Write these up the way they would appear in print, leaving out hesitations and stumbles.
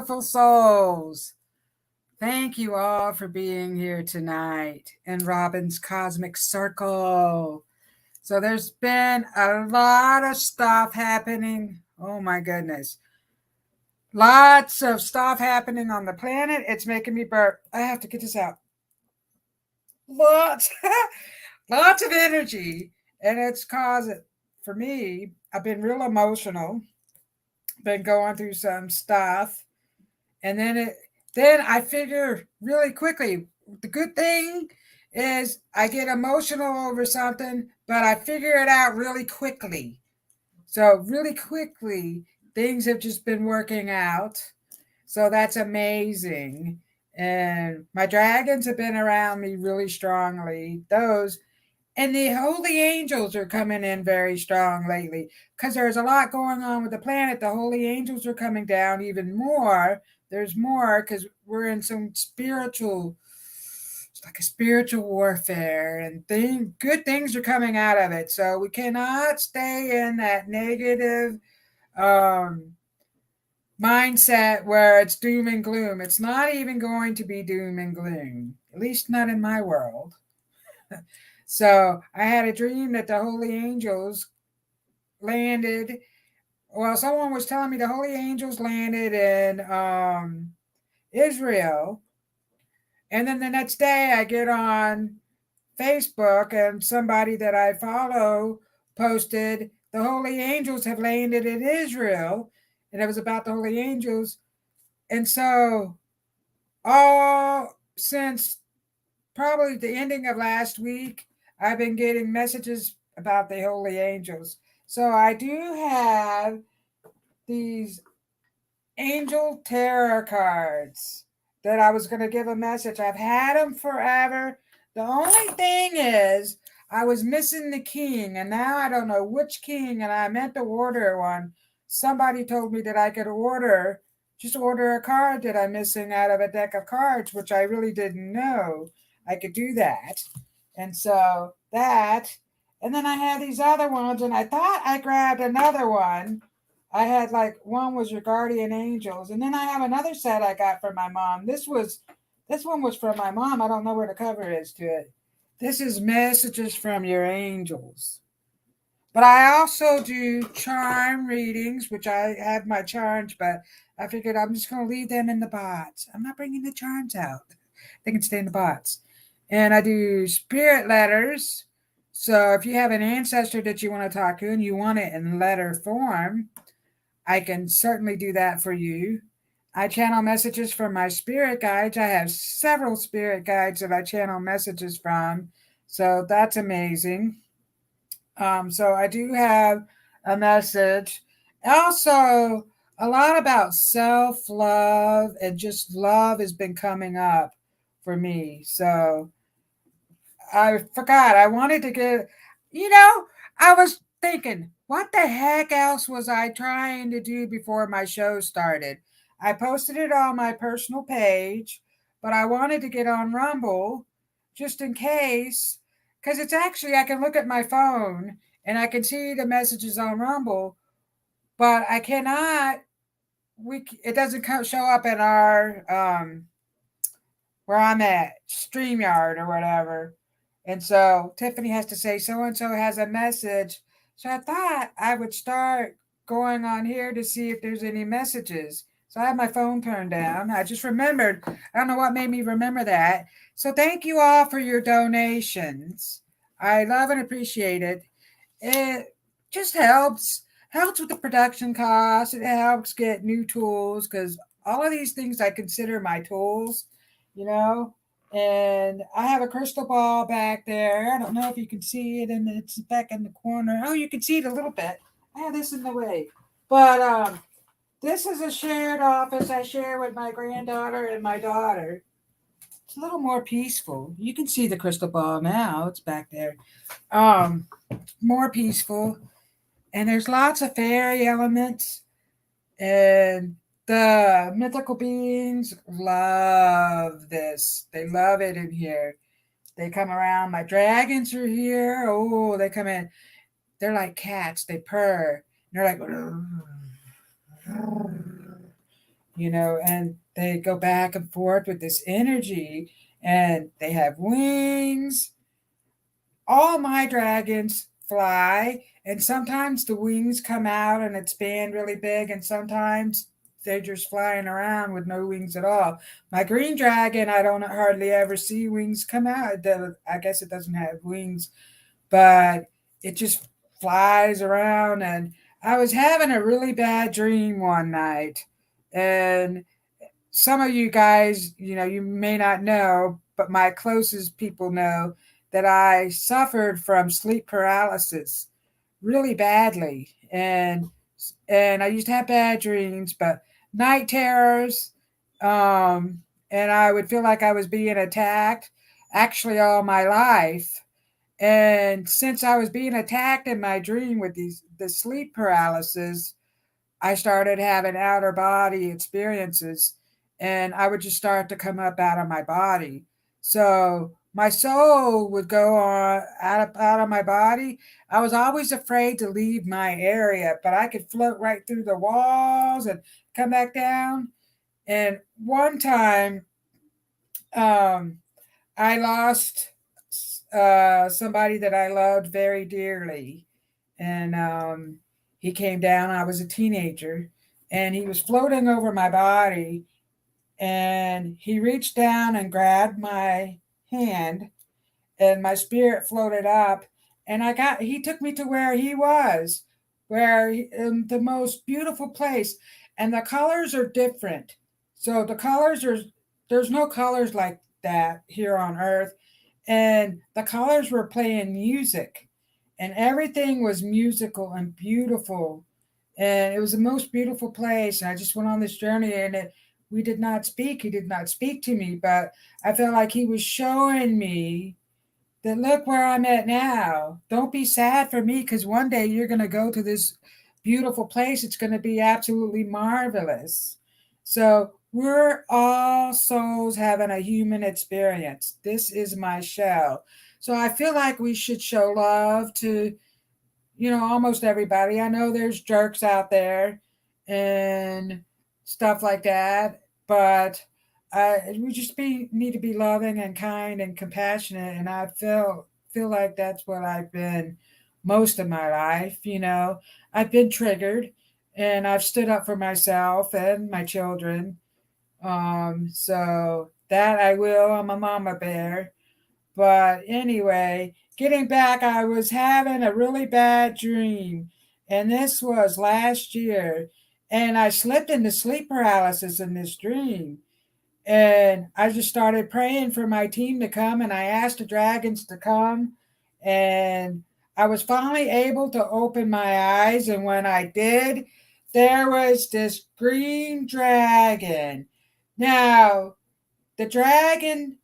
beautiful souls. Thank you all for being here tonight in Robyn's Cosmic Circle. So, there's been a lot of stuff happening. Oh my goodness. Lots of stuff happening on the planet. It's making me burp. I have to get this out. Lots, lots of energy. And it's causing, for me, I've been real emotional, been going through some stuff. And then I figure really quickly, the good thing is I get emotional over something, but I figure it out really quickly. So really quickly, things have just been working out. So that's amazing. And my dragons have been around me really strongly. Those and the holy angels are coming in very strong lately because there's a lot going on with the planet. The holy angels are coming down even more. There's more because we're in some spiritual, it's like a spiritual warfare, and good things are coming out of it. So we cannot stay in that negative um, mindset where it's doom and gloom. It's not even going to be doom and gloom, at least not in my world. So I had a dream that the holy angels landed. Well, someone was telling me the holy angels landed in Israel. And then the next day I get on Facebook and somebody that I follow posted the holy angels have landed in Israel. And it was about the holy angels. And so all since probably the ending of last week, I've been getting messages about the holy angels. So I do have these angel tarot cards that I was going to give a message. I've had them forever. The only thing is, I was missing the king, and now I don't know which king, and I meant to order one. Somebody told me that I could just order a card that I'm missing out of a deck of cards, which I really didn't know I could do that. And so that, and then I had these other ones, and I thought I grabbed another one. I had like one was your guardian angels, and then I have another set I got from my mom. This one was from my mom. I don't know where the cover is to it. This is messages from your angels. But I also do charm readings, which I have my charms, but I figured I'm just going to leave them in the box. I'm not bringing the charms out. They can stay in the box. And I do spirit letters. So if you have an ancestor that you want to talk to and you want it in letter form, I can certainly do that for you. I channel messages from my spirit guides. I have several spirit guides that I channel messages from. So that's amazing. So I do have a message. Also, a lot about self love and just love has been coming up for me. So I forgot. I wanted to get, I was thinking, what the heck else was I trying to do before my show started? I posted it on my personal page, but I wanted to get on Rumble just in case, because it's actually, I can look at my phone and I can see the messages on Rumble, but I cannot, it doesn't show up in our, where I'm at, StreamYard or whatever. And so Tiffany has to say, so and so has a message. So I thought I would start going on here to see if there's any messages. So I have my phone turned down. I just remembered. I don't know what made me remember that. So thank you all for your donations. I love and appreciate it. It just helps with the production costs. It helps get new tools because all of these things I consider my tools, you know. And I have a crystal ball back there. I don't know if you can see it, and it's back in the corner. Oh, you can see it a little bit. I have this in the way, but this is a shared office I share with my granddaughter and my daughter. It's a little more peaceful. You can see the crystal ball now. It's back there. Um, more peaceful, and there's lots of fairy elements, and the mythical beings love this. They love it in here. They come around. My dragons are here. Oh, they come in. They're like cats. They purr. They're like, and they go back and forth with this energy, and they have wings. All my dragons fly, and sometimes the wings come out and expand really big, and sometimes they're just flying around with no wings at all. My green dragon, I don't hardly ever see wings come out. I guess it doesn't have wings, but it just flies around. And I was having a really bad dream one night, and some of you guys, you may not know, but my closest people know that I suffered from sleep paralysis really badly. And I used to have bad dreams, but night terrors, um and I would feel like I was being attacked actually all my life. And since I was being attacked in my dream with the sleep paralysis, I started having outer body experiences, and I would just start to come up out of my body. So my soul would go on out of my body. I was always afraid to leave my area, but I could float right through the walls and come back down. And one time, um, I lost somebody that I loved very dearly, and he came down. I was a teenager, and he was floating over my body, and he reached down and grabbed my hand, and my spirit floated up, and he took me to where he was, in the most beautiful place, and the colors are different. So there's no colors like that here on earth, and the colors were playing music, and everything was musical and beautiful, and it was the most beautiful place. And I just went on this journey, and we did not speak. He did not speak to me, but I felt like he was showing me that, look where I'm at now. Don't be sad for me, because one day you're going to go to this beautiful place. It's going to be absolutely marvelous. So we're all souls having a human experience. This is my shell. So I feel like we should show love to, almost everybody. I know there's jerks out there and stuff like that, but we just need to be loving and kind and compassionate. And I feel like that's what I've been most of my life. I've been triggered, and I've stood up for myself and my children. So that I will. I'm a mama bear. But anyway, getting back, I was having a really bad dream, and this was last year, and I slipped into sleep paralysis in this dream. And I just started praying for my team to come, and I asked the dragons to come, and I was finally able to open my eyes. And when I did, there was this green dragon. Now, the dragon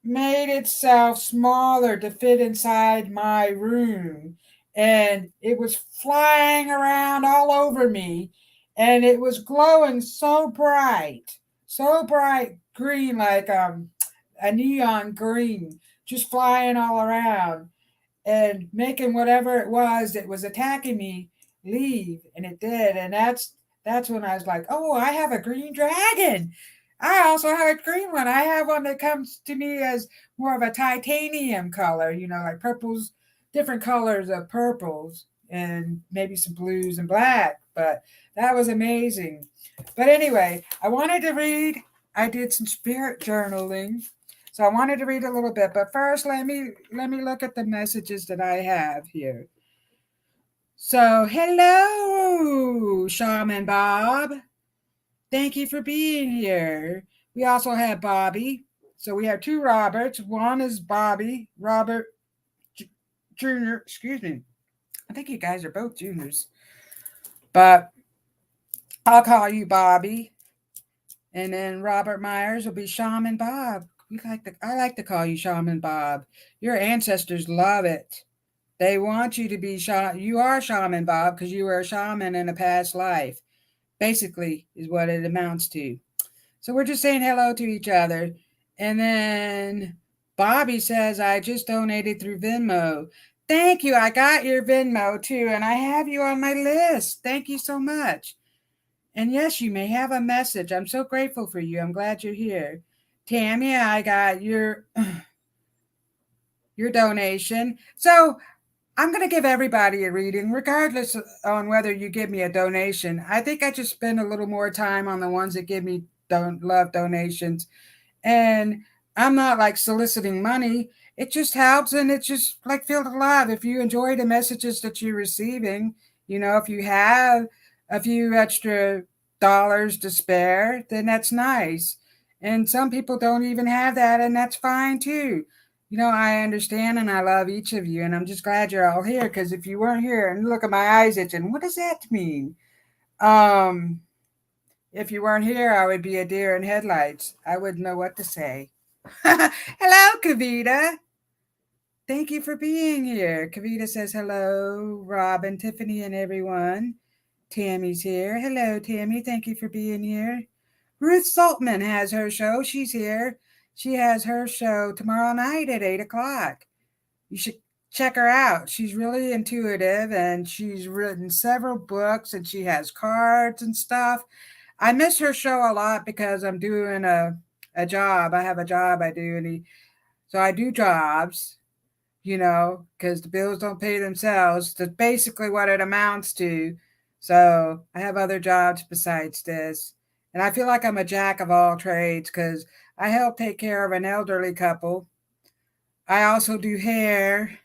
made itself smaller to fit inside my room, and it was flying around all over me, and it was glowing so bright green, like a neon green, just flying all around and making whatever it was that was attacking me leave. And it did. And that's when I was like, oh, I have a green dragon. I also have a green one. I have one that comes to me as more of a titanium color, like purples, different colors of purples, and maybe some blues and black. But that was amazing. But anyway, I did some spirit journaling. So I wanted to read a little bit, but first let me look at the messages that I have here. So, hello, Shaman Bob. Thank you for being here. We also have Bobby. So we have two Roberts. One is Robert Jr. Excuse me. I think you guys are both juniors. But I'll call you Bobby. And then Robert Myers will be Shaman Bob. I like to call you Shaman Bob. Your ancestors love it. They want you to be shaman. You are Shaman Bob because you were a shaman in a past life. Basically, is what it amounts to. So we're just saying hello to each other. And then Bobby says, I just donated through Venmo. Thank you. I got your Venmo too, and I have you on my list. Thank you so much. And yes, you may have a message. I'm so grateful for you. I'm glad you're here. Tammy, I got your donation. So I'm going to give everybody a reading, regardless on whether you give me a donation. I think I just spend a little more time on the ones that give me love donations. And I'm not like soliciting money. It just helps, and it's just like filled with love. If you enjoy the messages that you're receiving, if you have a few extra dollars to spare, then that's nice. And some people don't even have that, and that's fine too. I understand and I love each of you, and I'm just glad you're all here, because if you weren't here, and look at my eyes itching, what does that mean? If you weren't here, I would be a deer in headlights. I wouldn't know what to say. Hello, Kavita. Thank you for being here. Kavita says hello, Robyn, Tiffany, and everyone. Tammy's here. Hello, Tammy. Thank you for being here. Ruth Saltman has her show. She's here. She has her show tomorrow night at 8 o'clock. You should check her out. She's really intuitive, and she's written several books, and she has cards and stuff. I miss her show a lot because I'm doing a job. I have a job I do, so I do jobs, because the bills don't pay themselves. That's basically what it amounts to. So I have other jobs besides this. And I feel like I'm a jack of all trades, because I help take care of an elderly couple. I also do hair.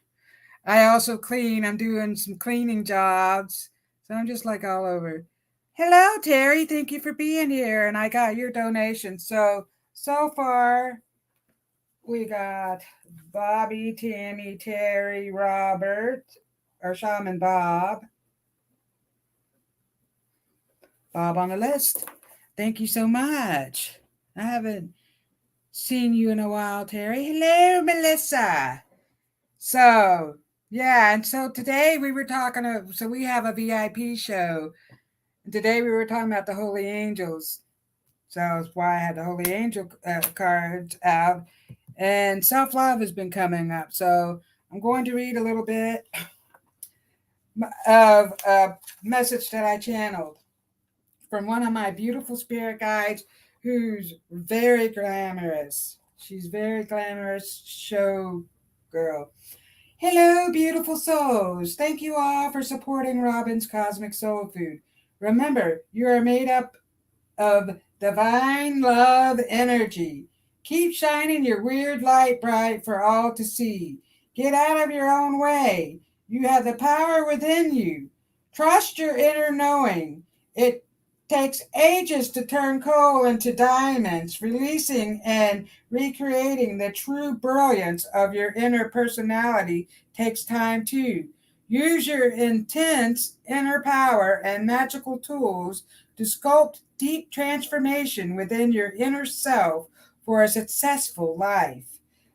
I also clean. I'm doing some cleaning jobs. So I'm just like all over. Hello, Terry. Thank you for being here. And I got your donation. So far, we got Bobby, Tammy, Terry, Robert, our shaman Bob. Bob on the list. Thank you so much. I haven't seen you in a while, Terry. Hello, Melissa. So, yeah, and so today we were talking, so we have a VIP show. Today we were talking about the Holy Angels. So that's why I had the Holy Angel cards out. And self-love has been coming up. So I'm going to read a little bit of a message that I channeled from one of my beautiful spirit guides, who's very glamorous. She's very glamorous show girl. Hello, beautiful souls. Thank you all for supporting Robyn's Cosmic Soul Food. Remember, you are made up of divine love energy. Keep shining your weird light bright for all to see. Get out of your own way. You have the power within you. Trust your inner knowing. It takes ages to turn coal into diamonds, releasing and recreating the true brilliance of your inner personality takes time too. Use your intense inner power and magical tools to sculpt deep transformation within your inner self for a successful life.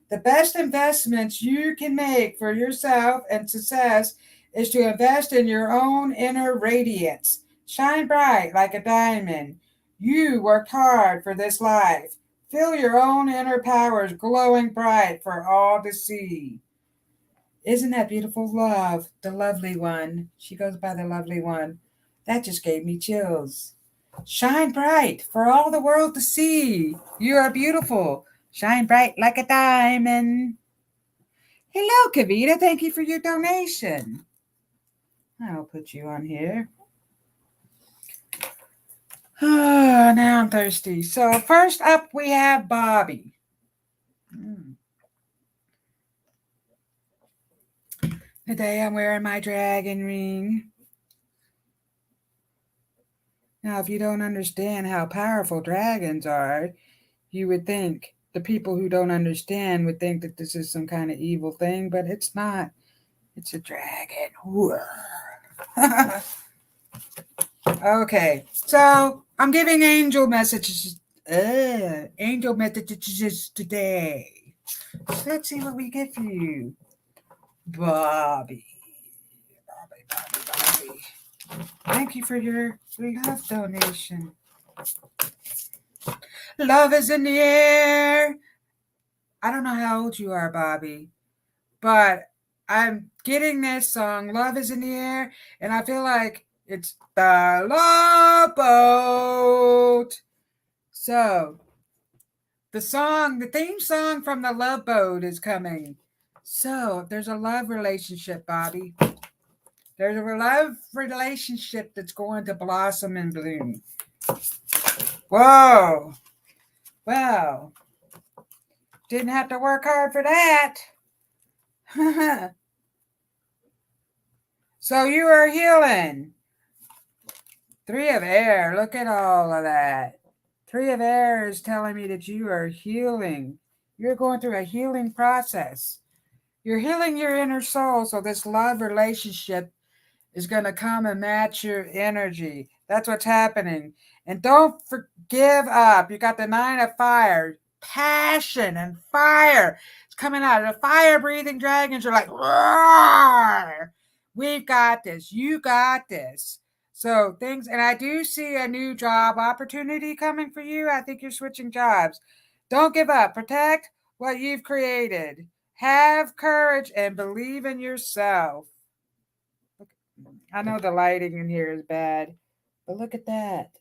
The best investments you can make for yourself and success is to invest in your own inner radiance. Shine bright like a diamond. You worked hard for this life. Feel your own inner powers glowing bright for all to see. Isn't that beautiful? Love, the lovely one. She goes by the lovely one. That just gave me chills. Shine bright for all the world to see. You are beautiful. Shine bright like a diamond. Hello, Kavita. Thank you for your donation. I'll put you on here. Oh, now I'm thirsty. So first up, we have Bobby. Today I'm wearing my dragon ring. Now, if you don't understand how powerful dragons are, you would think, the people who don't understand would think that this is some kind of evil thing, but it's not. It's a dragon. Okay, so I'm giving angel messages today. So let's see what we get for you. Bobby. Thank you for your love donation. Love is in the air. I don't know how old you are, Bobby, but I'm getting this song, Love is in the Air, and I feel like It's the Love Boat. So, the theme song from the Love Boat is coming. So, there's a love relationship, Bobby. There's a love relationship that's going to blossom and bloom. Whoa. Well, didn't have to work hard for that. So you are healing. 3 of air. Look at all of that. 3 of air is telling me that you are healing. You're going through a healing process. You're healing your inner soul. So this love relationship is going to come and match your energy. That's what's happening. And don't give up. You got the 9 of fire. Passion and fire. It's coming out. The fire-breathing dragons are like, roar! We've got this. You got this. So things, and I do see a new job opportunity coming for you. I think you're switching jobs. Don't give up. Protect what you've created. Have courage and believe in yourself. I know the lighting in here is bad, but look at that.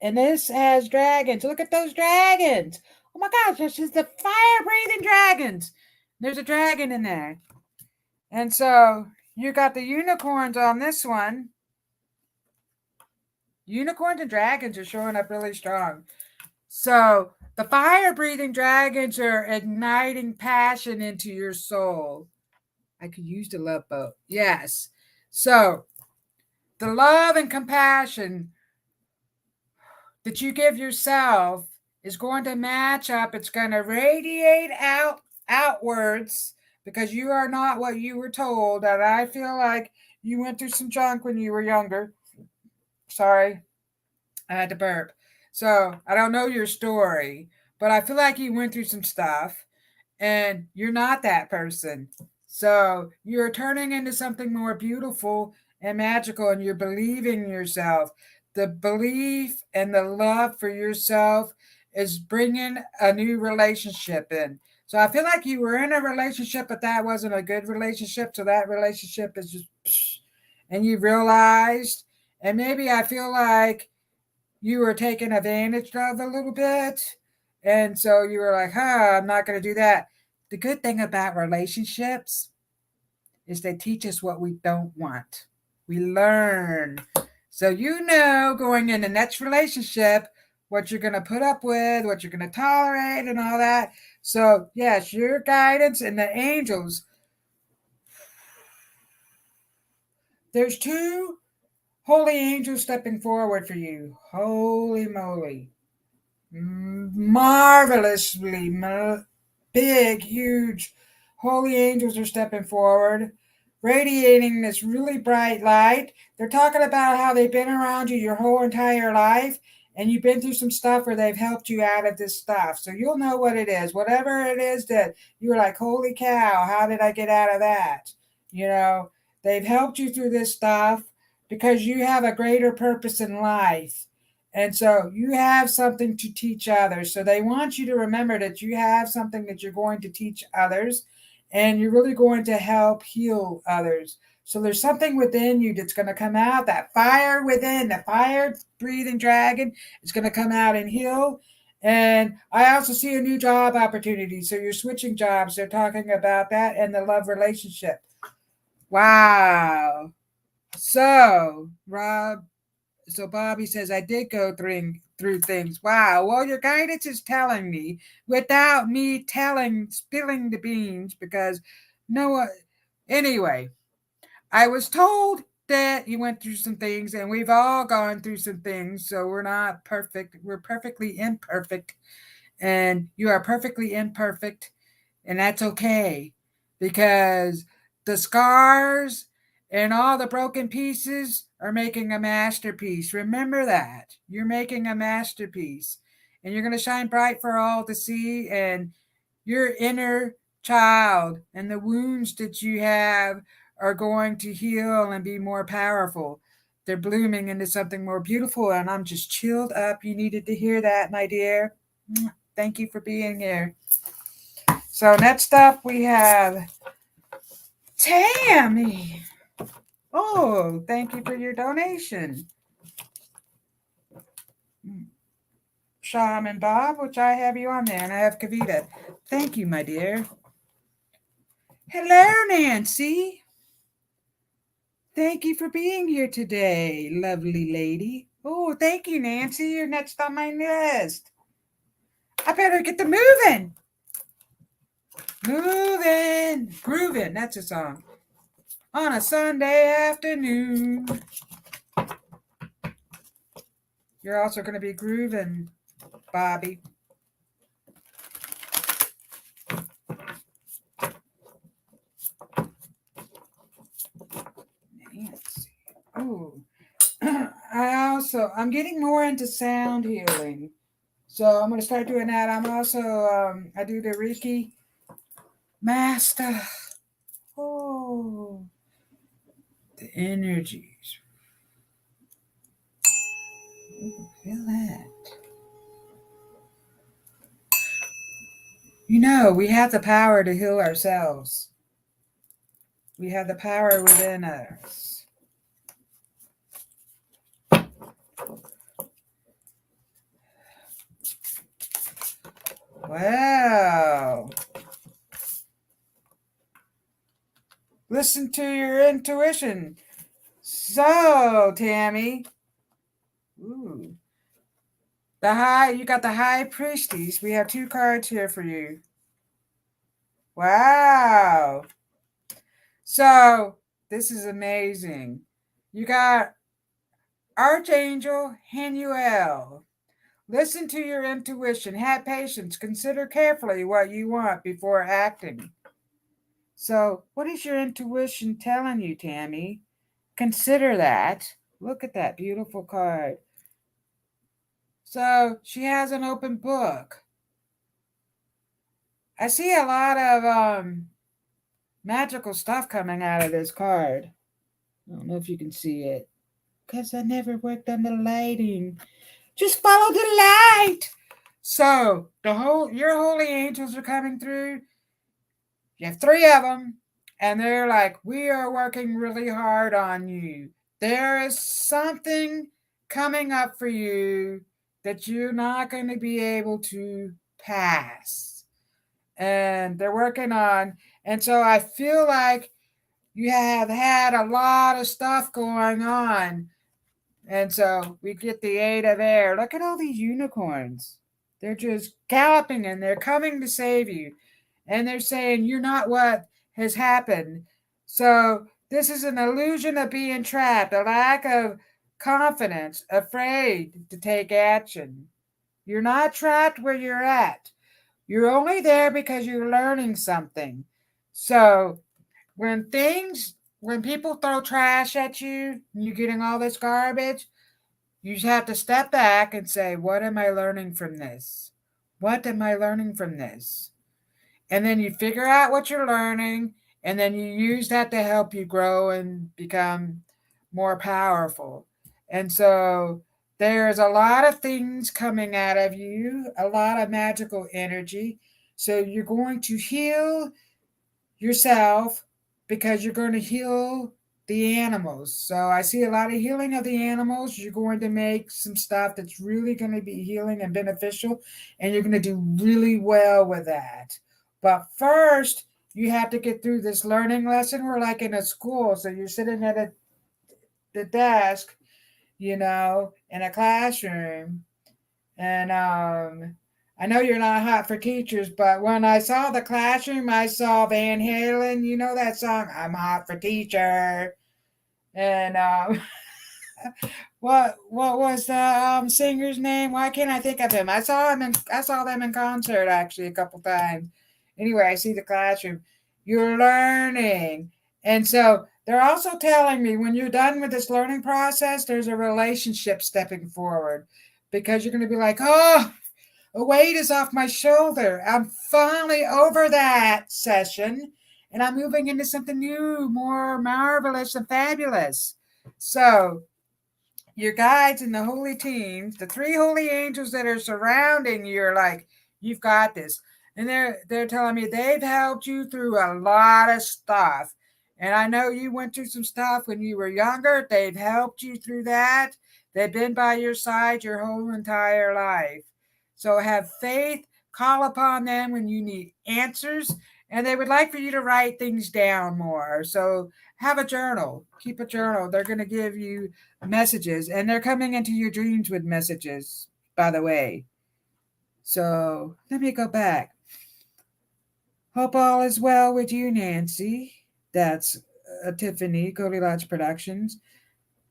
And this has dragons. Look at those dragons. Oh my gosh, this is the fire-breathing dragons. There's a dragon in there. And so you got the unicorns on this one. Unicorns and dragons are showing up really strong. So the fire-breathing dragons are igniting passion into your soul. I could use the love boat. Yes. So the love and compassion that you give yourself is going to match up. It's going to radiate outwards because you are not what you were told. And I feel like you went through some junk when you were younger. Sorry, I had to burp. So I don't know your story, but I feel like you went through some stuff and you're not that person. So you're turning into something more beautiful and magical, and you're believing yourself. The belief and the love for yourself is bringing a new relationship in. So I feel like you were in a relationship, but that wasn't a good relationship. So that relationship is just, and you realized, and maybe I feel like you were taken advantage of a little bit. And so you were like, I'm not going to do that. The good thing about relationships is they teach us what we don't want. We learn. So you know going in the next relationship what you're going to put up with, what you're going to tolerate and all that. So yes, your guidance and the angels. There's 2 holy angels stepping forward for you. Holy moly. Marvelously big, huge holy angels are stepping forward, radiating this really bright light. They're talking about how they've been around you your whole entire life, and you've been through some stuff where they've helped you out of this stuff. So you'll know what it is. Whatever it is that you're like, holy cow, how did I get out of that? They've helped you through this stuff because you have a greater purpose in life. And so you have something to teach others. So they want you to remember that you have something that you're going to teach others, and you're really going to help heal others. So there's something within you that's going to come out, that fire within, the fire breathing dragon is going to come out and heal. And I also see a new job opportunity. So you're switching jobs. They're talking about that and the love relationship. Wow. So, Bobby says, I did go through things. Wow. Well, your guidance is telling me without me spilling the beans because anyway, I was told that you went through some things and we've all gone through some things. So we're not perfect. We're perfectly imperfect, and you are perfectly imperfect. And that's okay because the scars and all the broken pieces are making a masterpiece. Remember that. You're making a masterpiece. And you're going to shine bright for all to see. And your inner child and the wounds that you have are going to heal and be more powerful. They're blooming into something more beautiful. And I'm just chilled up. You needed to hear that, my dear. Thank you for being here. So next up we have Tammy. Oh, thank you for your donation. Shaman Bob, which I have you on there, and I have Kavita. Thank you, my dear. Hello, Nancy. Thank you for being here today, lovely lady. Oh, thank you, Nancy. You're next on my list. I better get to moving. Moving. Grooving. That's a song. On a Sunday afternoon. You're also going to be grooving, Bobby. Nancy. Oh. I'm getting more into sound healing. So I'm going to start doing that. I'm also, I do the Reiki Master. Oh, the energies. Ooh, feel that. You know, we have the power to heal ourselves. We have the power within us. Wow. Listen to your intuition. So, Tammy. Ooh. You got the High Priestess. We have 2 cards here for you. Wow. So, this is amazing. You got Archangel Hanuel. Listen to your intuition. Have patience. Consider carefully what you want before acting. So, what is your intuition telling you, Tammy? Consider that. Look at that beautiful card. So, she has an open book. I see a lot of magical stuff coming out of this card. I don't know if you can see it. Because I never worked on the lighting. Just follow the light. So, your holy angels are coming through. You have 3 of them, and they're like, we are working really hard on you. There is something coming up for you that you're not going to be able to pass. And they're working on, and so I feel like you have had a lot of stuff going on. And so we get the 8 of air. Look at all these unicorns. They're just galloping and they're coming to save you. And they're saying, you're not what has happened. So this is an illusion of being trapped, a lack of confidence, afraid to take action. You're not trapped where you're at. You're only there because you're learning something. So when people throw trash at you, and you're getting all this garbage, you just have to step back and say, what am I learning from this? What am I learning from this? And then you figure out what you're learning, and then you use that to help you grow and become more powerful. And so there's a lot of things coming out of you, a lot of magical energy. So you're going to heal yourself because you're going to heal the animals. So I see a lot of healing of the animals. You're going to make some stuff that's really going to be healing and beneficial, and you're going to do really well with that. But first, you have to get through this learning lesson. We're like in a school, so you're sitting at the desk, in a classroom, and I know you're not hot for teachers, but when I saw the classroom, I saw Van Halen. You know that song, I'm hot for teacher. And what was the singer's name? Why can't I think of him? I saw them in concert actually a couple times. Anyway, I see the classroom. You're learning. And so they're also telling me when you're done with this learning process, there's a relationship stepping forward, because you're going to be like, oh, a weight is off my shoulder. I'm finally over that session, and I'm moving into something new, more marvelous and fabulous. So your guides and the holy teams, the 3 holy angels that are surrounding you, are like, you've got this. And they're telling me they've helped you through a lot of stuff. And I know you went through some stuff when you were younger. They've helped you through that. They've been by your side your whole entire life. So have faith, call upon them when you need answers, and they would like for you to write things down more. So have a journal, keep a journal. They're going to give you messages, and they're coming into your dreams with messages, by the way. So let me go back. Hope all is well with you, Nancy. That's Tiffany, Goldylocks Productions.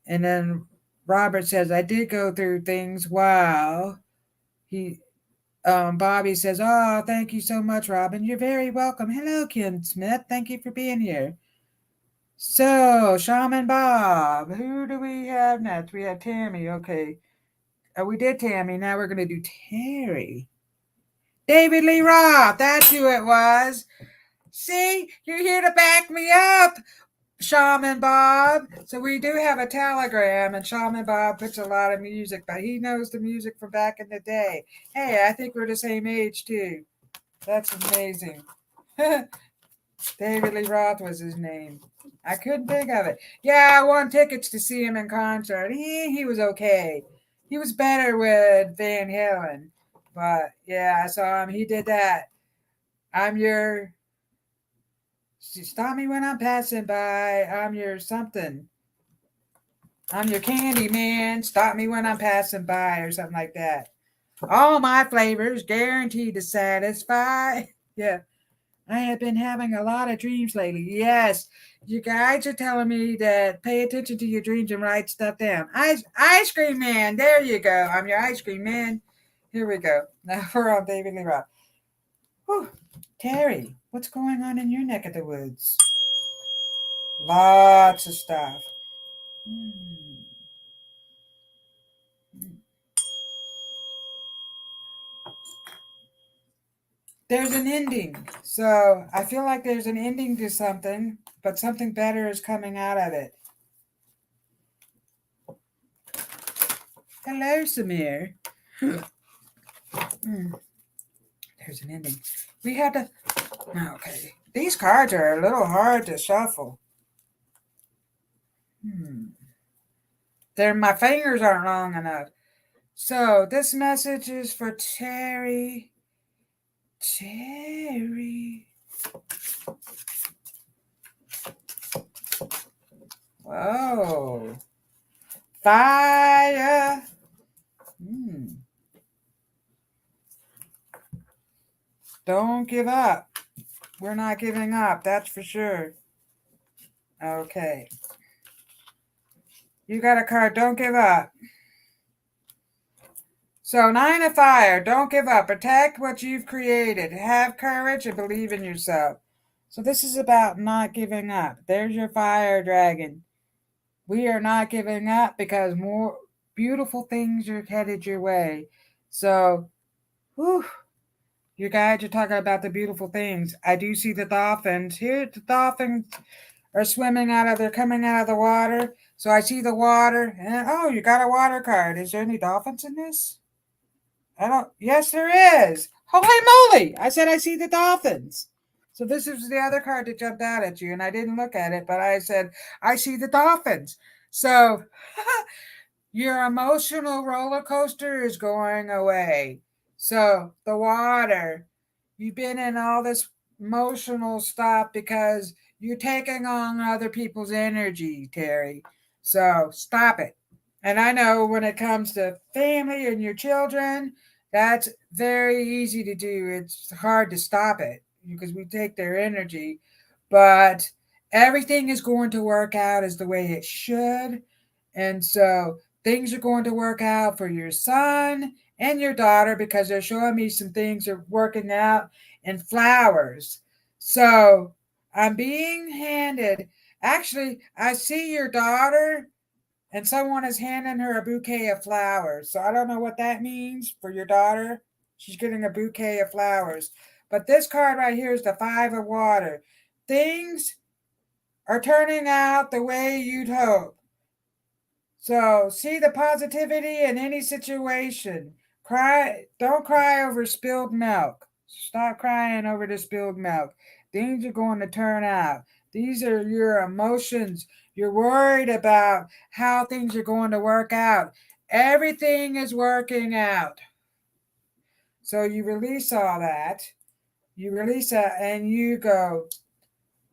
And then Robert says, I did go through things. Wow. Bobby says, oh, thank you so much, Robyn. You're very welcome. Hello, Kim Smith. Thank you for being here. So, Shaman Bob, who do we have next? We have Tammy. Okay. We did Tammy. Now we're going to do Terry. David Lee Roth. That's who it was. See, you're here to back me up, Shaman Bob. So we do have a telegram, and Shaman Bob puts a lot of music, but he knows the music from back in the day. Hey, I think we're the same age, too. That's amazing. David Lee Roth was his name. I couldn't think of it. Yeah, I won tickets to see him in concert. He was okay. He was better with Van Halen. But yeah, I saw him. He did that. I'm your... Stop me when I'm passing by. I'm your something. I'm your candy man. Stop me when I'm passing by, or something like that. All my flavors guaranteed to satisfy. Yeah. I have been having a lot of dreams lately. Yes, you guys are telling me that pay attention to your dreams and write stuff down. Ice cream man. There you go. I'm your ice cream man. Here we go. Now we're on David Lee Roth. Whew. Terry, what's going on in your neck of the woods? Lots of stuff. There's an ending. So I feel like there's an ending to something, but something better is coming out of it. Hello, Samir. There's an ending. We had to... Okay. These cards are a little hard to shuffle. My fingers aren't long enough. So this message is for Terry. Terry. Whoa. Fire. Don't give up. We're not giving up, that's for sure. Okay. You got a card, don't give up. So 9 of fire, don't give up. Protect what you've created. Have courage and believe in yourself. So this is about not giving up. There's your fire dragon. We are not giving up because more beautiful things are headed your way. So, your guides are talking about the beautiful things. I do see the dolphins. Here, the dolphins are they're coming out of the water. So I see the water. And you got a water card. Is there any dolphins in this? Yes, there is. Holy moly! I said I see the dolphins. So this is the other card that jumped out at you, and I didn't look at it, but I said, I see the dolphins. So your emotional roller coaster is going away. So the water, you've been in all this emotional stuff because you're taking on other people's energy, Terry. So stop it. And I know when it comes to family and your children, that's very easy to do. It's hard to stop it because we take their energy. But everything is going to work out as the way it should. And so things are going to work out for your son and your daughter because they're showing me some things are working out in flowers. So I'm being handed, actually, I see your daughter and someone is handing her a bouquet of flowers. So I don't know what that means for your daughter. She's getting a bouquet of flowers. But this card right here is the 5 of water. Things are turning out the way you'd hope. So see the positivity in any situation. Don't cry over spilled milk. Stop crying over the spilled milk. Things are going to turn out. These are your emotions. You're worried about how things are going to work out. Everything is working out. So you release all that. You release that and you go,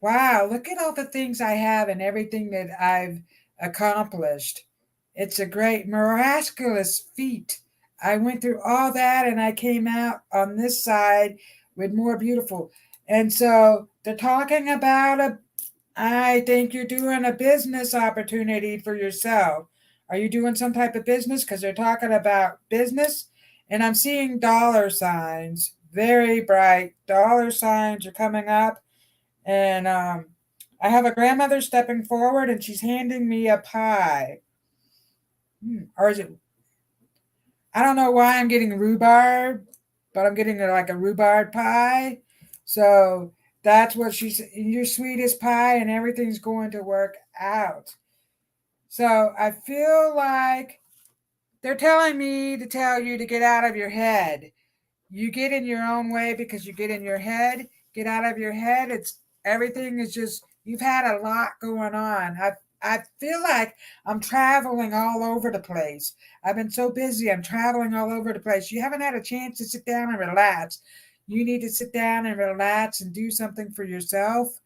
wow, look at all the things I have and everything that I've accomplished. It's a great, miraculous feat. I went through all that and I came out on this side with more beautiful. And so they're talking about I think you're doing a business opportunity for yourself. Are you doing some type of business? Because they're talking about business. And I'm seeing dollar signs, very bright dollar signs are coming up. And I have a grandmother stepping forward and she's handing me a pie. Or is it, I don't know why I'm getting rhubarb, but I'm getting like a rhubarb pie. So that's what she's, your sweetest pie and everything's going to work out. So I feel like they're telling me to tell you to get out of your head. You get in your own way because you get in your head. Get out of your head. It's everything is just you've had a lot going on. I feel like I'm traveling all over the place. I've been so busy. I'm traveling all over the place. You haven't had a chance to sit down and relax. You need to sit down and relax and do something for yourself.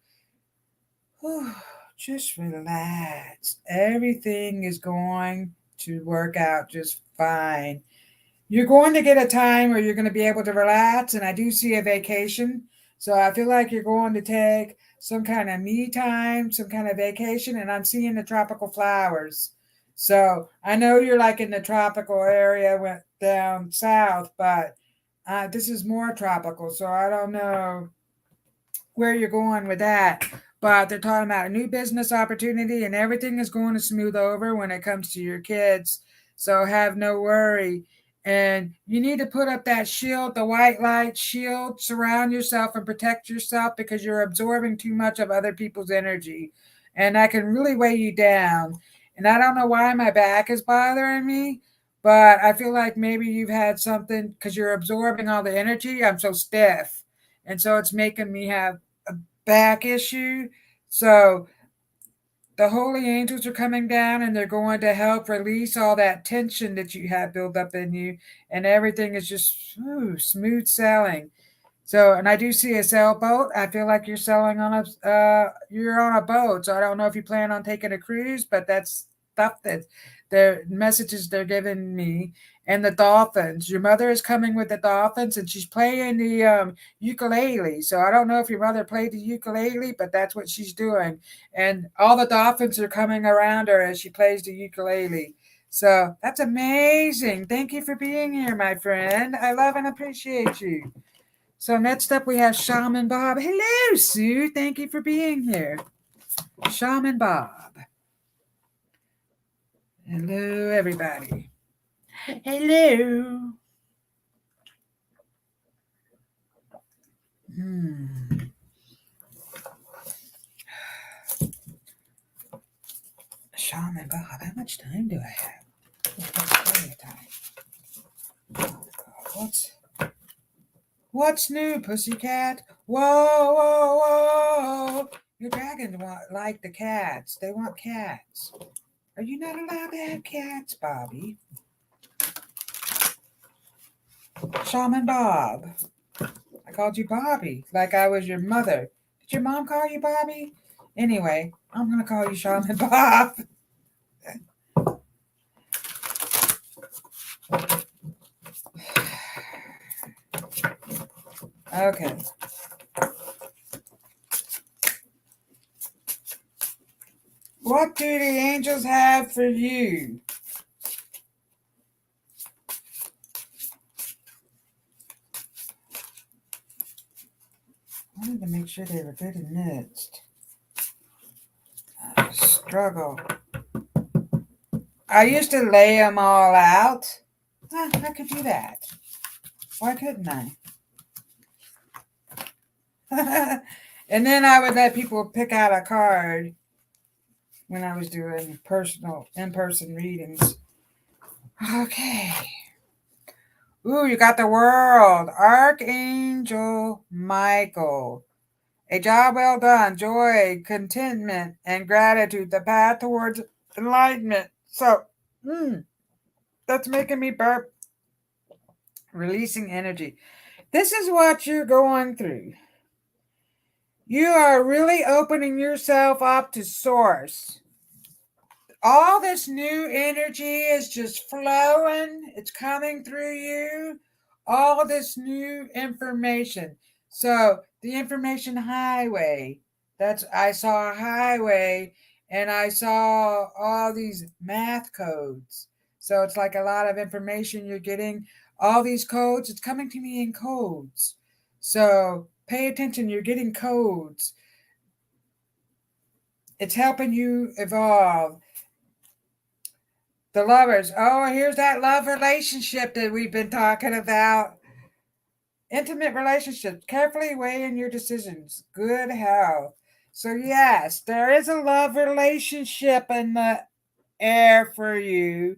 Whew, just relax. Everything is going to work out just fine. You're going to get a time where you're going to be able to relax, and I do see a vacation. So I feel like you're going to take some kind of me time, some kind of vacation, and I'm seeing the tropical flowers. So I know you're like in the tropical area, went down south, but this is more tropical. So I don't know where you're going with that. But they're talking about a new business opportunity, and everything is going to smooth over when it comes to your kids. So have no worry. And you need to put up that shield, the white light shield, surround yourself and protect yourself because you're absorbing too much of other people's energy. And that can really weigh you down. And I don't know why my back is bothering me, but I feel like maybe you've had something because you're absorbing all the energy. I'm so stiff. And so it's making me have a back issue. So the holy angels are coming down and they're going to help release all that tension that you have built up in you, and everything is just smooth sailing. So, and I do see a sailboat. I feel like you're sailing on you're on a boat. So I don't know if you plan on taking a cruise, but that's stuff that the messages they're giving me. And the dolphins. Your mother is coming with the dolphins, and she's playing the ukulele. So I don't know if your mother played the ukulele, but that's what she's doing. And all the dolphins are coming around her as she plays the ukulele. So that's amazing. Thank you for being here, my friend. I love and appreciate you. So next up we have Shaman Bob. Hello, Sue. Thank you for being here. Shaman Bob. Hello, everybody. Hello. Shaman Bob, how much time do I have? What's new, pussycat? Whoa, whoa, whoa. Your dragons like the cats. They want cats. Are you not allowed to have cats, Bobby? Shaman Bob. I called you Bobby, like I was your mother. Did your mom call you Bobby? Anyway, I'm going to call you Shaman Bob. Okay. What do the angels have for you? I wanted to make sure they were good and mixed. Struggle. I used to lay them all out. I could do that. Why couldn't I? And then I would let people pick out a card when I was doing personal in-person readings. Okay. Ooh, you got the world. Archangel Michael. A job well done, joy, contentment, and gratitude, the path towards enlightenment. So, that's making me burp, releasing energy. This is what you're going through. You are really opening yourself up to source. All this new energy is just flowing, it's coming through you. All this new information. So, the information highway. That's I saw a highway and I saw all these math codes. So, it's like a lot of information you're getting. All these codes, it's coming to me in codes. So, pay attention, you're getting codes. It's helping you evolve. The lovers. Oh, here's that love relationship that we've been talking about. Intimate relationships. Carefully weighing your decisions. Good health. So, yes, there is a love relationship in the air for you.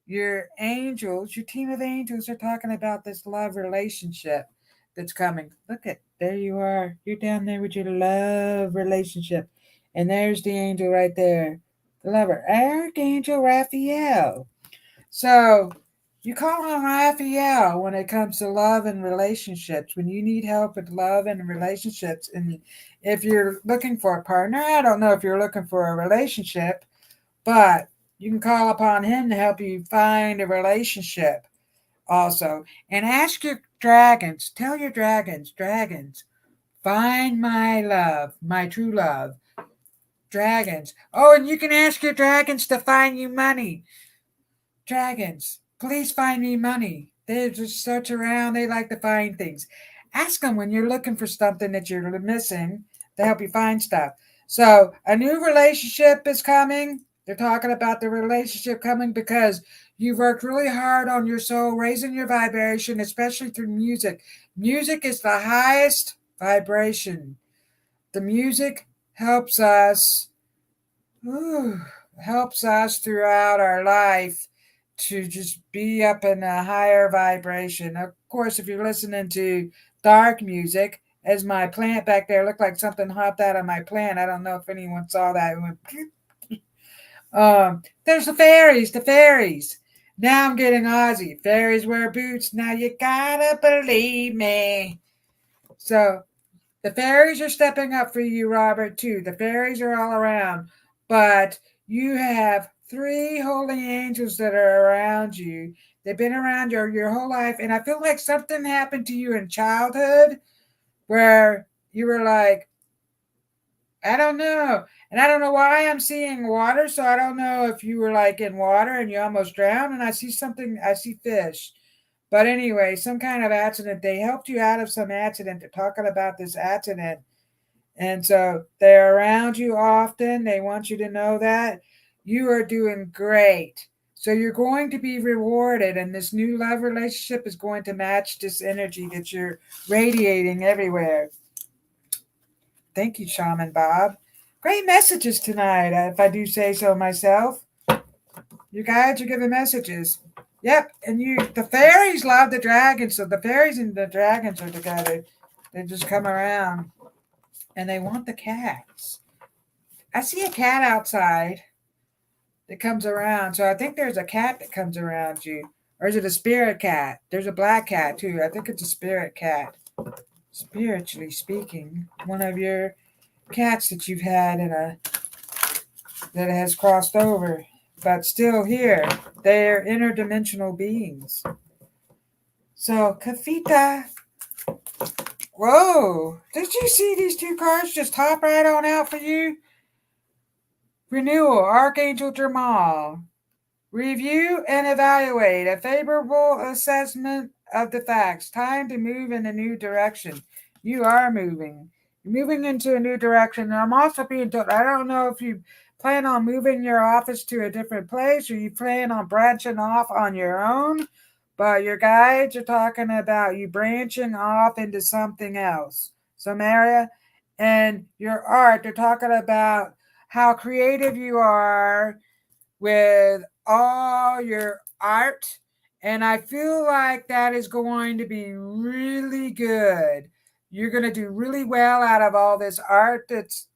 Your angels, your team of angels are talking about this love relationship that's coming. Look at, there you are. You're down there with your love relationship. And there's the angel right there. The lover. Archangel Raphael. So you call on Raphael when it comes to love and relationships. When you need help with love and relationships, and if you're looking for a partner, I don't know if you're looking for a relationship, but you can call upon him to help you find a relationship also. And ask your dragons, tell your dragons, find my love, my true love. Dragons. Oh, and you can ask your dragons to find you money. Dragons, please find me money. They just search around. They like to find things. Ask them when you're looking for something that you're missing to help you find stuff. So, a new relationship is coming. They're talking about the relationship coming because you've worked really hard on your soul, raising your vibration, especially through music. Music is the highest vibration. The music helps us helps us throughout our life to just be up in a higher vibration. Of course, if you're listening to dark music, as my plant back there looked like something hopped out of my plant. I don't know if anyone saw that. It went, there's the fairies, the fairies. Now I'm getting Aussie. Fairies wear boots. Now you gotta believe me. So the fairies are stepping up for you, Robert, too. The fairies are all around. But you have 3 holy angels that are around you. They've been around your whole life. And I feel like something happened to you in childhood where you were like, I don't know. And I don't know why I'm seeing water. So I don't know if you were like in water and you almost drowned. And I see fish. But anyway, some kind of accident. They helped you out of some accident. They're talking about this accident. And so they're around you often. They want you to know that you are doing great. So you're going to be rewarded, and this new love relationship is going to match this energy that you're radiating everywhere. Thank you, Shaman Bob. Great messages tonight, if I do say so myself. You guys are giving messages. Yep, and the fairies love the dragons, so the fairies and the dragons are together. They just come around. And they want the cats. I see a cat outside that comes around. So I think there's a cat that comes around you. Or is it a spirit cat? There's a black cat too. I think it's a spirit cat. Spiritually speaking, one of your cats that you've had that has crossed over, but still here. They're interdimensional beings. So Kavita, whoa! Did you see these 2 cards just hop right on out for you? Renewal, Archangel Jamal. Review and evaluate. A favorable assessment of the facts. Time to move in a new direction. You are moving. You're moving into a new direction. And I'm also being told, I don't know if you plan on moving your office to a different place or you plan on branching off on your own, but your guides are talking about you branching off into something else, some area. And your art, they're talking about how creative you are with all your art. And I feel like that is going to be really good. You're going to do really well out of all this art that's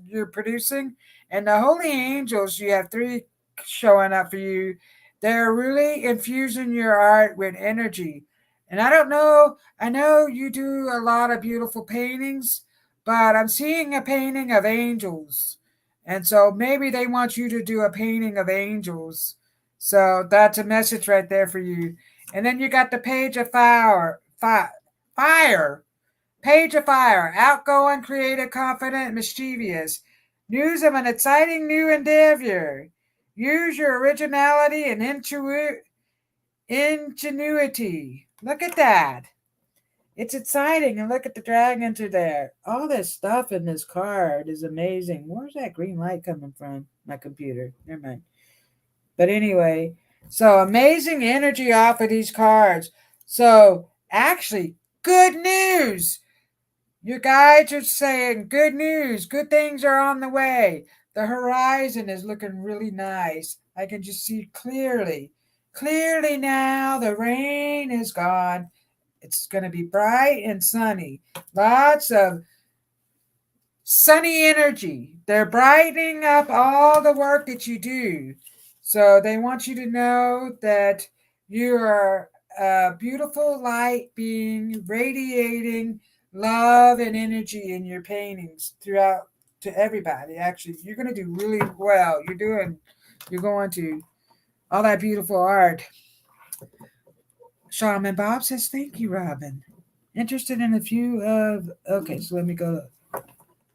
you're producing. And the holy angels, you have three showing up for you. They're really infusing your art with energy. And I don't know, I know you do a lot of beautiful paintings, but I'm seeing a painting of angels. And so maybe they want you to do a painting of angels. So that's a message right there for you. And then you got the page of fire. Page of fire, outgoing, creative, confident, mischievous. News of an exciting new endeavor. Use your originality and ingenuity. Look at that. It's exciting. And look at the dragons are there. All this stuff in this card is amazing. Where's that green light coming from? My computer. Never mind. But anyway, so amazing energy off of these cards. So actually, good news. Your guides are saying good news, good things are on the way. The horizon is looking really nice. I can just see clearly. Clearly now, the rain is gone. It's going to be bright and sunny. Lots of sunny energy. They're brightening up all the work that you do. So they want you to know that you are a beautiful light being radiating love and energy in your paintings throughout to everybody. Actually, you're going to do really well. You're going to all that beautiful art. Shaman Bob says, thank you, Robyn. Interested in a few of, okay, so let me go.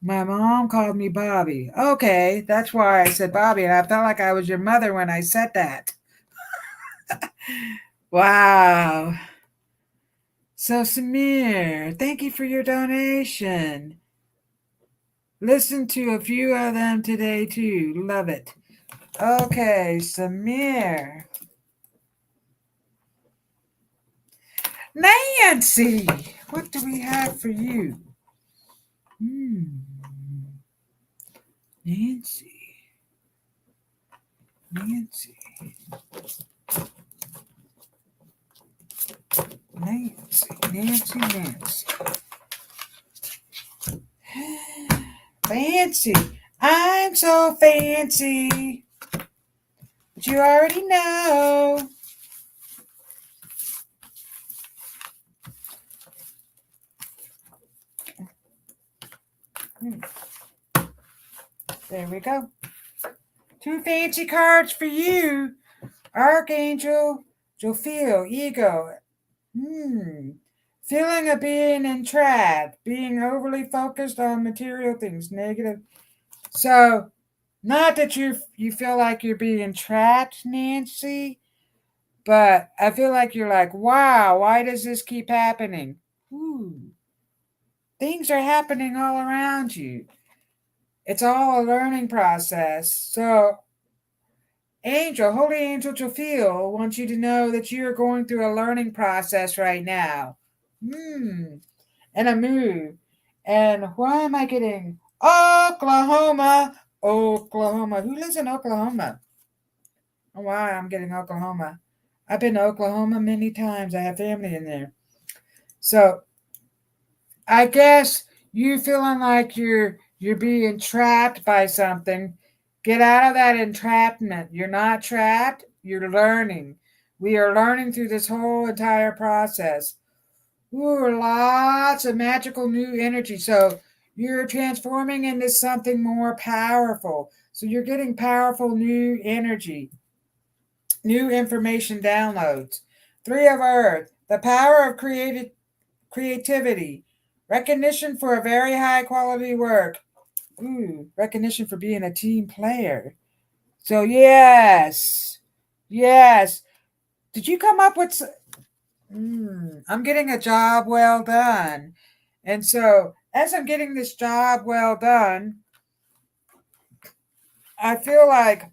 My mom called me Bobby. Okay, that's why I said Bobby, and I felt like I was your mother when I said that. Wow. So, Samir, thank you for your donation. Listen to a few of them today, too. Love it. Okay, Samir. Nancy, what do we have for you? Nancy. Nancy. Fancy. I'm so fancy. But you already know. There we go. 2 fancy cards for you. Archangel, Jophiel, Ego. Feeling of being entrapped, being overly focused on material things, negative. So, not that you feel like you're being trapped, Nancy, but I feel like you're like, wow, why does this keep happening? Things are happening all around you. It's all a learning process. So, Holy Angel Jophiel wants you to know that you're going through a learning process right now. And a move. And why am I getting Oklahoma? Who lives in Oklahoma? Oh, wow, I'm getting Oklahoma. I've been to Oklahoma many times. I have family in there. So I guess you feeling like you're being trapped by something. Get out of that entrapment. You're not trapped. You're learning. We are learning through this whole entire process. Lots of magical new energy. So you're transforming into something more powerful. So you're getting powerful new energy, new information downloads. 3 of Earth, the power of creativity, recognition for a very high quality work. Recognition for being a team player. So yes. Did you come up with? I'm getting a job well done. And so as I'm getting this job well done, I feel like,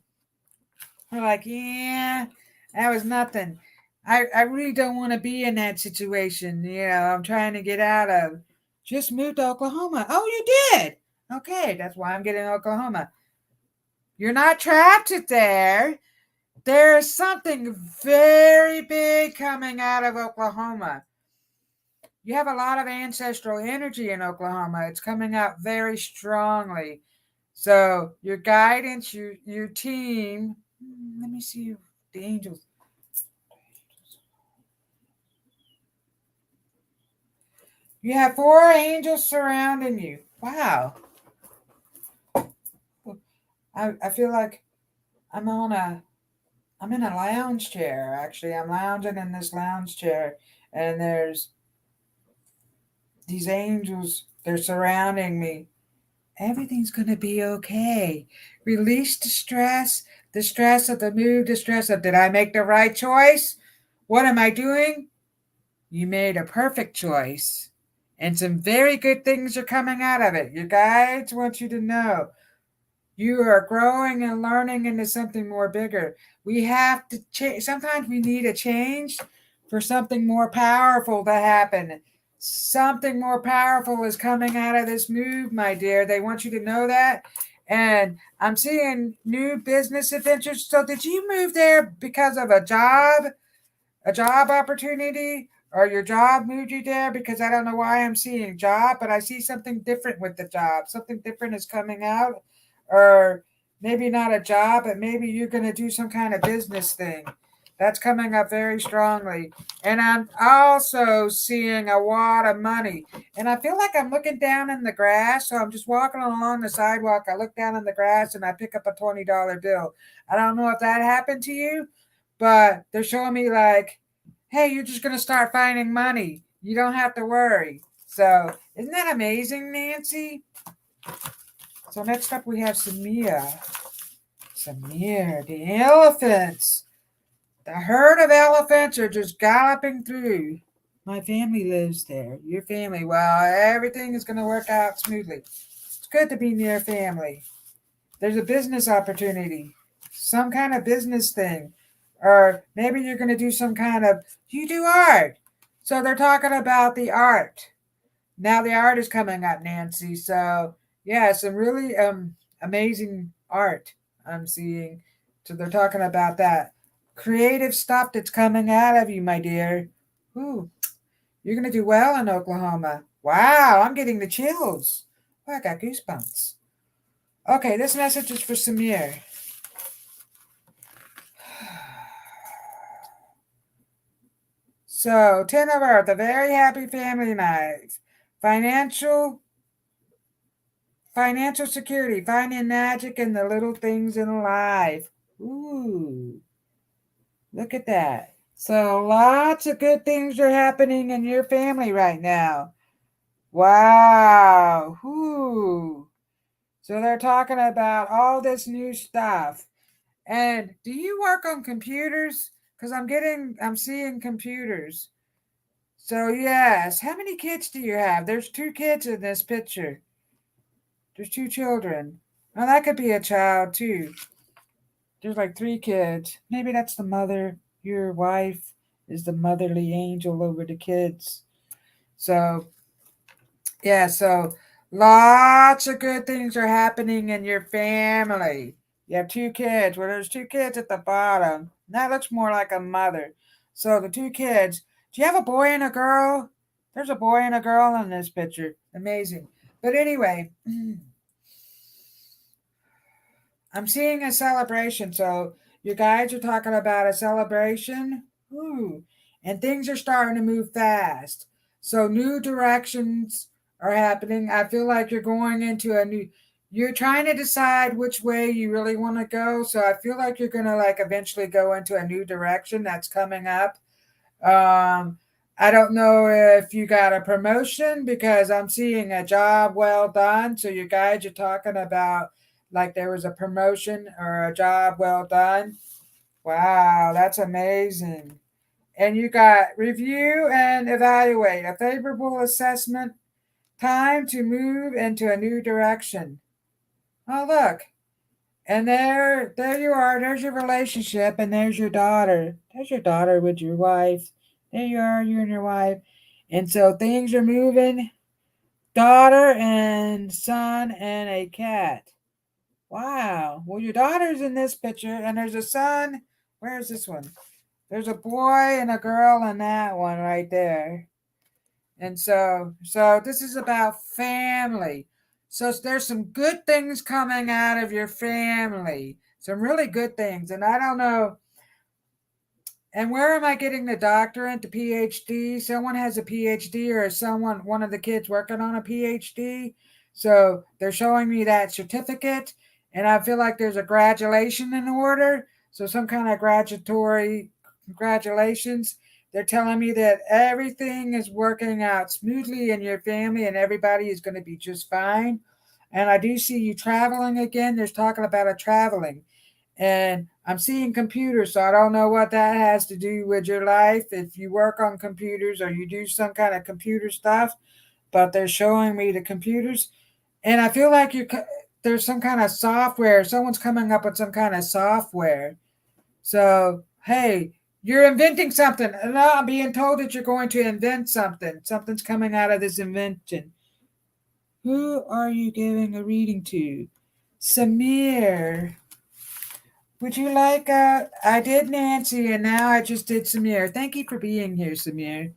yeah, that was nothing. I really don't want to be in that situation. I'm trying to get out of. Just moved to Oklahoma. Oh, you did? Okay, that's why I'm getting Oklahoma. You're not trapped there. There's something very big coming out of Oklahoma. You have a lot of ancestral energy in Oklahoma. It's coming out very strongly. So your guidance, your team. Let me see the angels. You have 4 angels surrounding you. Wow. I feel like I'm on a I'm in a lounge chair, actually. I'm lounging in this lounge chair, and there's these angels, they're surrounding me. Everything's going to be okay. Release the stress of the move, the stress of, did I make the right choice? What am I doing? You made a perfect choice. And some very good things are coming out of it. Your guides want you to know you are growing and learning into something more bigger. We have to change. Sometimes we need a change for something more powerful to happen. Something more powerful is coming out of this move, my dear. They want you to know that. And I'm seeing new business adventures. So, did you move there because of a job opportunity, or your job moved you there? Because I don't know why I'm seeing job, but I see something different with the job. Something different is coming out, or maybe not a job, but maybe you're going to do some kind of business thing. That's coming up very strongly. And I'm also seeing a wad of money. And I feel like I'm looking down in the grass. So I'm just walking along the sidewalk. I look down in the grass and I pick up a $20 bill. I don't know if that happened to you, but they're showing me like, hey, you're just going to start finding money. You don't have to worry. So isn't that amazing, Nancy? So next up we have Samir. Samir, the elephants. The herd of elephants are just galloping through. My family lives there. Your family. Well, everything is going to work out smoothly. It's good to be near family. There's a business opportunity, some kind of business thing. Or maybe you're going to do some kind of, you do art. So they're talking about the art. Now the art is coming up, Nancy. So yeah, some really amazing art I'm seeing. So they're talking about that creative stuff that's coming out of you, my dear. Ooh, you're gonna do well in Oklahoma. Wow, I'm getting the chills. Oh, I got goosebumps. Okay, this message is for Samir. So, 10 of Earth, a very happy family life. Financial Financial security, finding magic in the little things in life. Ooh, look at that. So lots of good things are happening in your family right now. Wow. Ooh. So they're talking about all this new stuff. And do you work on computers? Because I'm seeing computers. So yes, how many kids do you have? There's 2 kids in this picture. There's 2 children. Now that could be a child too. There's like 3 kids. Maybe that's the mother. Your wife is the motherly angel over the kids. So, yeah, so lots of good things are happening in your family. You have 2 kids. Well, there's 2 kids at the bottom. That looks more like a mother. So, the 2 kids. Do you have a boy and a girl? There's a boy and a girl in this picture. Amazing. But anyway, I'm seeing a celebration. So you guys are talking about a celebration. Ooh. And things are starting to move fast. So new directions are happening. I feel like you're going into a new, you're trying to decide which way you really want to go. So I feel like you're going to like eventually go into a new direction that's coming up. Um, I don't know if you got a promotion because I'm seeing a job well done. So you guys are talking about like there was a promotion or a job well done. Wow, that's amazing. And you got review and evaluate, a favorable assessment, time to move into a new direction. Oh, look. And there you are. There's your relationship, and there's your daughter. There's your daughter with your wife. There you are, you and your wife. And so things are moving. Daughter and son and a cat. Wow. Well, your daughter's in this picture, and there's a son. Where's this one? There's a boy and a girl in that one right there. And so this is about family. So there's some good things coming out of your family, some really good things. And I don't know, and where am I getting the doctorate, the PhD? Someone has a PhD, or one of the kids working on a PhD. So they're showing me that certificate, and I feel like there's a graduation in order. So some kind of graduatory congratulations. They're telling me that everything is working out smoothly in your family and everybody is going to be just fine. And I do see you traveling again. There's talking about a traveling, and I'm seeing computers, so I don't know what that has to do with your life. If you work on computers or you do some kind of computer stuff, but they're showing me the computers, and I feel like there's some kind of software. Someone's coming up with some kind of software. So hey, you're inventing something, and I'm being told that you're going to invent something. Something's coming out of this invention. Who are you giving a reading to? Samir. Would you like I did Nancy and now I just did Samir. Thank you for being here, Samir.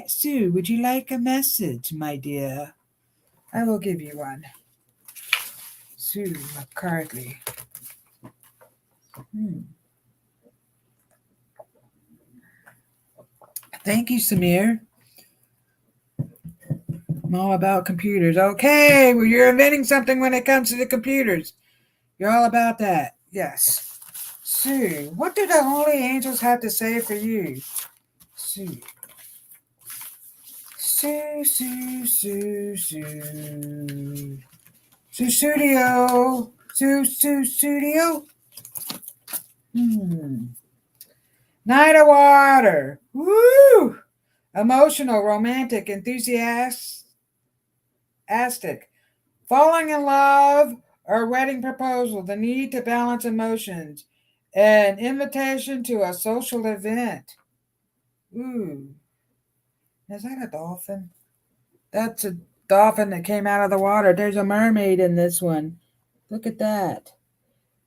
Sue, would you like a message, my dear? I will give you one. Sue McCarthy. Thank you, Samir. I'm all about computers. Okay, well, you're inventing something when it comes to the computers. You're all about that. Yes. Sue, what do the holy angels have to say for you? Sue. Sue, Sue, Sue, Sue. Sue Studio. Sue Studio. Night of Water. Woo! Emotional, romantic, enthusiastic. Falling in love or wedding proposal. The need to balance emotions. An invitation to a social event. Ooh. Is that a dolphin? That's a dolphin that came out of the water. There's a mermaid in this one. Look at that.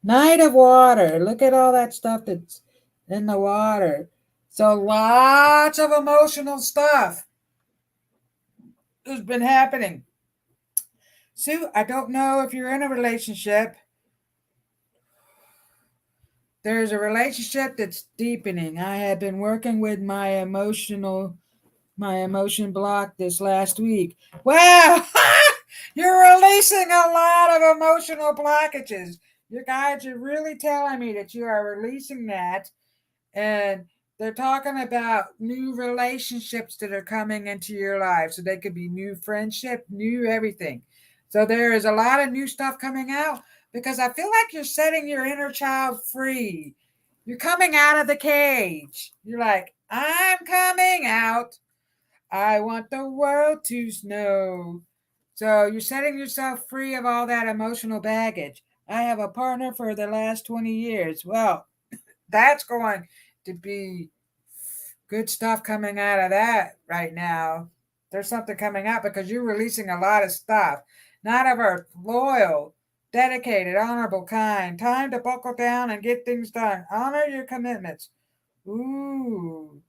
Night of Water. Look at all that stuff that's in the water. So lots of emotional stuff has been happening. Sue, I don't know if you're in a relationship. There's a relationship that's deepening. I have been working with my emotion block this last week. Wow! You're releasing a lot of emotional blockages. Your guides are really telling me that you are releasing that, and they're talking about new relationships that are coming into your life. So they could be new friendship, new everything. So there is a lot of new stuff coming out because I feel like you're setting your inner child free. You're coming out of the cage. You're like, I'm coming out. I want the world to know. So you're setting yourself free of all that emotional baggage. I have a partner for the last 20 years. Well, that's going to be good stuff coming out of that right now. There's something coming out because you're releasing a lot of stuff. Not of earth, loyal, dedicated, honorable, kind. Time to buckle down and get things done. Honor your commitments. Ooh.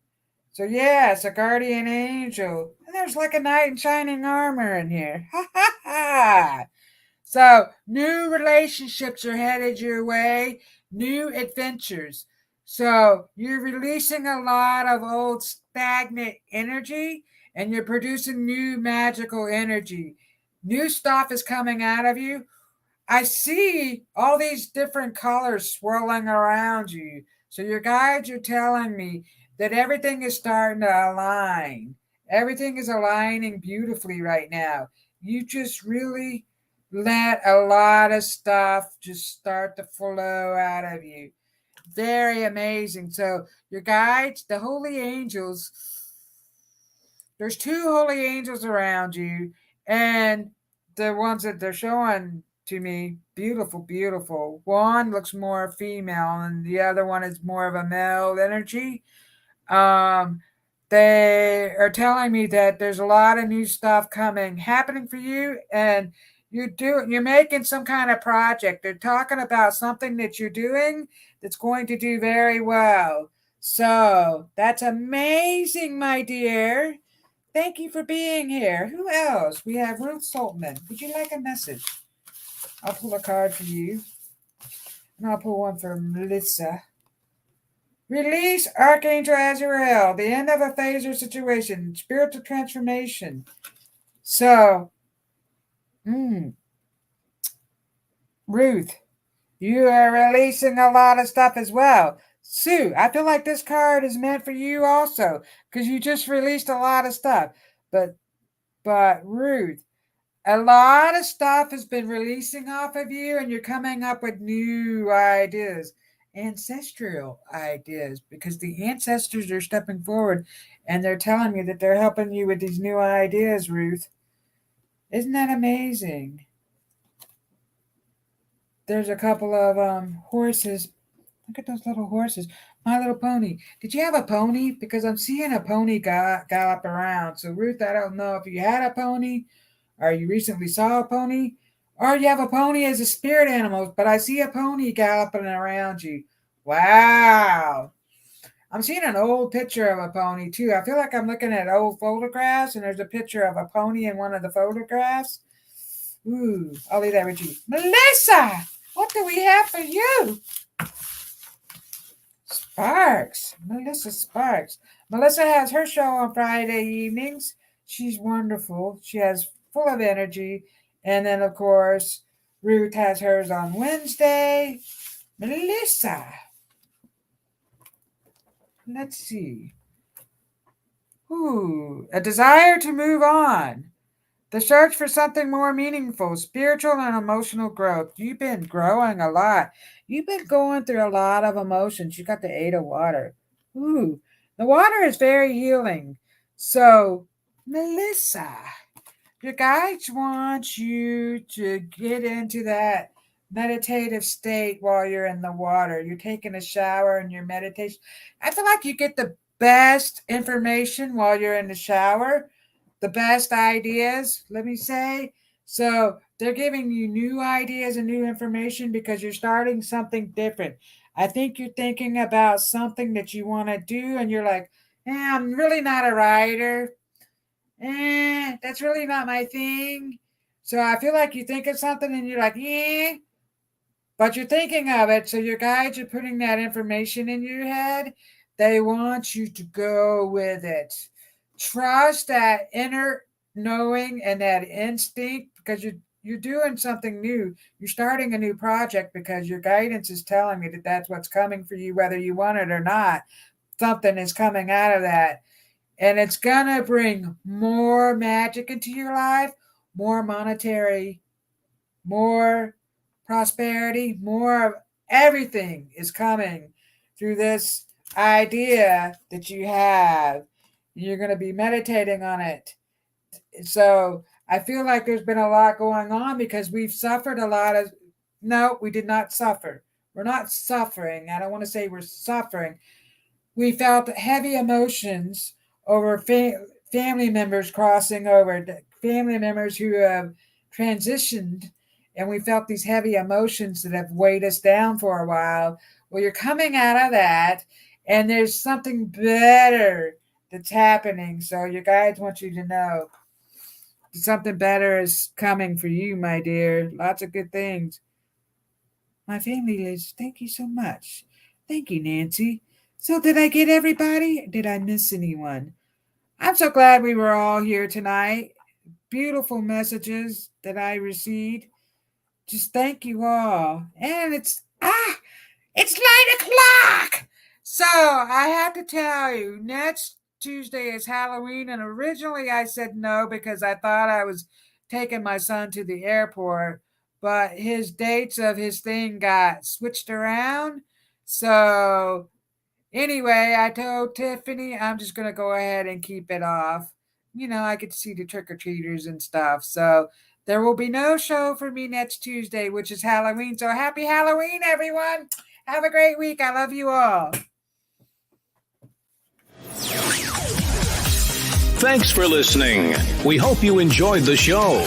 So yes, a guardian angel. And there's like a knight in shining armor in here. Ha ha ha. So, new relationships are headed your way, new adventures. So, you're releasing a lot of old stagnant energy and you're producing new magical energy. New stuff is coming out of you. I see all these different colors swirling around you. So, your guides are telling me that everything is starting to align. Everything is aligning beautifully right now. You just really let a lot of stuff just start to flow out of you. Very amazing. So, your guides, the holy angels, there's two holy angels around you, and the ones that they're showing to me, beautiful, beautiful. One looks more female, and the other one is more of a male energy. Um, they are telling me that there's a lot of new stuff happening for you, and you're making some kind of project. They're talking about something that you're doing that's going to do very well. So that's amazing, my dear. Thank you for being here. Who else? We have Ruth Saltman. Would you like a message? I'll pull a card for you. And I'll pull one for Melissa. Release Archangel Azrael, the end of a phase or situation, spiritual transformation. So, Ruth, you are releasing a lot of stuff as well. Sue, I feel like this card is meant for you also because you just released a lot of stuff. But Ruth, a lot of stuff has been releasing off of you and you're coming up with new ideas, ancestral ideas, because the ancestors are stepping forward and they're telling me that they're helping you with these new ideas, Ruth. Isn't that amazing? There's a couple of horses. Look at those little horses. My Little Pony. Did you have a pony? Because I'm seeing a pony gallop around. So, Ruth, I don't know if you had a pony or you recently saw a pony or you have a pony as a spirit animal, but I see a pony galloping around you. Wow. I'm seeing an old picture of a pony, too. I feel like I'm looking at old photographs, and there's a picture of a pony in one of the photographs. Ooh, I'll leave that with you. Melissa, what do we have for you? Sparks. Melissa Sparks. Melissa has her show on Friday evenings. She's wonderful. She has full of energy. And then, of course, Ruth has hers on Wednesday. Melissa. Let's see. Ooh, a desire to move on. The search for something more meaningful, spiritual and emotional growth. You've been growing a lot. You've been going through a lot of emotions. You got the 8 of water. Ooh, the water is very healing. So, Melissa, your guides want you to get into that meditative state while you're in the water. You're taking a shower and your meditation. I feel like you get the best information while you're in the shower. The best ideas, let me say. So they're giving you new ideas and new information because you're starting something different. I think you're thinking about something that you want to do and you're like, I'm really not a writer. That's really not my thing. So I feel like you think of something and you're like, but you're thinking of it. So your guides are putting that information in your head. They want you to go with it. Trust that inner knowing and that instinct because you're doing something new. You're starting a new project because your guidance is telling you that that's what's coming for you, whether you want it or not. Something is coming out of that. And it's going to bring more magic into your life, more monetary, more prosperity, more of everything is coming through this idea that you have. You're going to be meditating on it. So I feel like there's been a lot going on because we've suffered a lot of. No, we did not suffer. We're not suffering. I don't want to say we're suffering. We felt heavy emotions over family members crossing over, family members who have transitioned, and we felt these heavy emotions that have weighed us down for a while. Well, you're coming out of that, and there's something better that's happening. So your guides want you to know something better is coming for you, my dear. Lots of good things. My family, Liz, thank you so much. Thank you, Nancy. So did I get everybody? Did I miss anyone? I'm so glad we were all here tonight. Beautiful messages that I received. Just thank you all. And it's 9:00. So I have to tell you, next Tuesday is Halloween, and originally I said no because I thought I was taking my son to the airport, but his dates of his thing got switched around. So anyway, I told Tiffany I'm just going to go ahead and keep it off. I get to see the trick-or-treaters and stuff. So there will be no show for me next Tuesday, which is Halloween. So happy Halloween, everyone. Have a great week. I love you all. Thanks for listening. We hope you enjoyed the show.